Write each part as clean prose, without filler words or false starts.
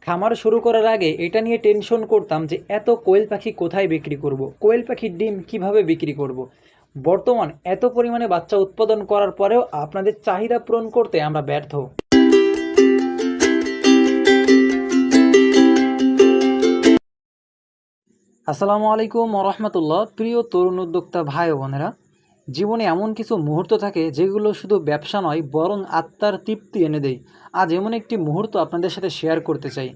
খামার শুরু করার আগে এটা নিয়ে টেনশন করতাম যে এত কোয়েল পাখি কোথায় বিক্রি করব, কোয়েল পাখির ডিম কিভাবে বিক্রি করব। বর্তমান এত পরিমাণে বাচ্চা উৎপাদন করার পরেও আপনাদের চাহিদা পূরণ করতে আমরা ব্যর্থ। আসসালামু আলাইকুম রহমতুল্লাহ। প্রিয় তরুণ উদ্যোক্তা ভাই ও বোনেরা, জীবনে এমন কিছু মুহূর্ত থাকে যেগুলো শুধু ব্যবসা নয় বরং আত্মার তৃপ্তি এনে দেয়। আজ এমন একটি মুহূর্ত আপনাদের সাথে শেয়ার করতে চাই।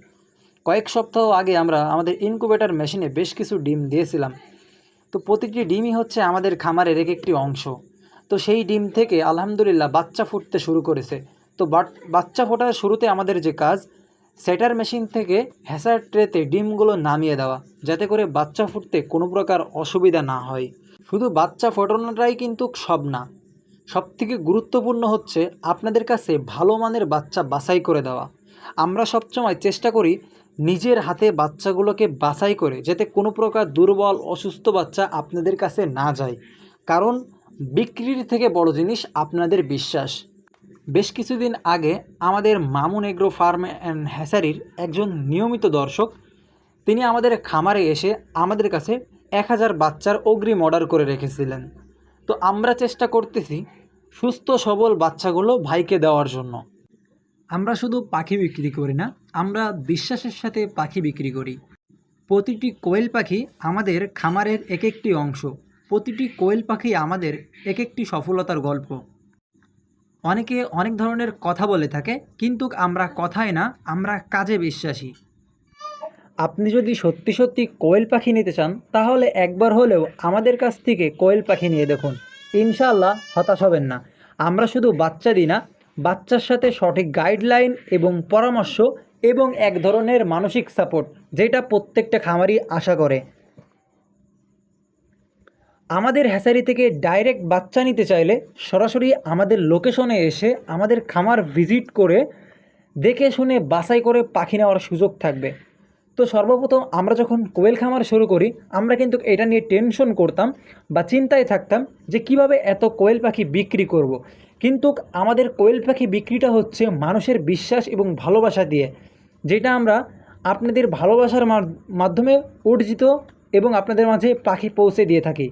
কয়েক সপ্তাহ আগে আমরা আমাদের ইনকুবেটর মেশিনে বেশ কিছু ডিম দিয়েছিলাম। তো প্রতিটি ডিমই হচ্ছে আমাদের খামারের এক একটি অংশ। তো সেই ডিম থেকে আলহামদুলিল্লাহ বাচ্চা ফুটতে শুরু করেছে। তো বাচ্চা ফোটার শুরুতে আমাদের যে কাজ, সেটার মেশিন থেকে হ্যাসার ট্রেতে ডিমগুলো নামিয়ে দেওয়া, যাতে করে বাচ্চা ফুটতে কোনো প্রকার অসুবিধা না হয়। শুধু বাচ্চা ফোটানোটাই কিন্তু সব না, সবথেকে গুরুত্বপূর্ণ হচ্ছে আপনাদের কাছে ভালো মানের বাচ্চা বাছাই করে দেওয়া। আমরা সবসময় চেষ্টা করি নিজের হাতে বাচ্চাগুলোকে বাছাই করে, যাতে কোনো প্রকার দুর্বল অসুস্থ বাচ্চা আপনাদের কাছে না যায়। কারণ বিক্রির থেকে বড় জিনিস আপনাদের বিশ্বাস। বেশ কিছুদিন আগে আমাদের মামুন এগ্রো ফার্ম অ্যান্ড হ্যাসারির একজন নিয়মিত দর্শক, তিনি আমাদের খামারে এসে আমাদের কাছে 1000 বাচ্চার অগ্রিম অর্ডার করে রেখেছিলেন। তো আমরা চেষ্টা করতেছি সুস্থ সবল বাচ্চাগুলো ভাইকে দেওয়ার জন্য। আমরা শুধু পাখি বিক্রি করি না, আমরা বিশ্বাসের সাথে পাখি বিক্রি করি। প্রতিটি কোয়েল পাখি আমাদের খামারের এক একটি অংশ, প্রতিটি কোয়েল পাখি আমাদের এক একটি সফলতার গল্প। অনেকে অনেক ধরনের কথা বলে থাকে, কিন্তু আমরা কথায় না, আমরা কাজে বিশ্বাসী। আপনি যদি সত্যি সত্যি কোয়েল পাখি নিতে চান, তাহলে একবার হলেও আমাদের কাছ থেকে কোয়েল পাখি নিয়ে দেখুন। ইনশাআল্লাহ হতাশ হবেন না। আমরা শুধু বাচ্চা দিই না, বাচ্চার সাথে সঠিক গাইডলাইন এবং পরামর্শ এবং এক ধরনের মানসিক সাপোর্ট, যেটা প্রত্যেকটা খামারই আশা করে। আমাদের হ্যাচারি থেকে ডাইরেক্ট বাচ্চা নিতে চাইলে সরাসরি আমাদের লোকেশনে এসে আমাদের খামার ভিজিট করে দেখে শুনে বাছাই করে পাখি নেওয়ার সুযোগ থাকবে। তো সর্বপ্রথম আমরা যখন কোয়েল খামার শুরু করি, আমরা কিন্তু এটা নিয়ে টেনশন করতাম বা চিন্তায় থাকতাম যে কিভাবে এত কোয়েল পাখি বিক্রি করব। কিন্তু আমাদের কোয়েল পাখি বিক্রিটা হচ্ছে মানুষের বিশ্বাস এবং ভালোবাসা দিয়ে, যেটা আমরা আপনাদের ভালোবাসার মাধ্যমে অর্জিত এবং আপনাদের মাঝে পাখি পৌঁছে দিয়ে থাকি।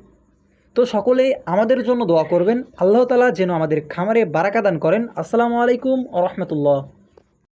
তো সকলেই আমাদের জন্য দোয়া করবেন, আল্লাহ তাআলা যেন আমাদের খামারে বারাকা দান করেন। আসসালামু আলাইকুম ওয়া রাহমাতুল্লাহ।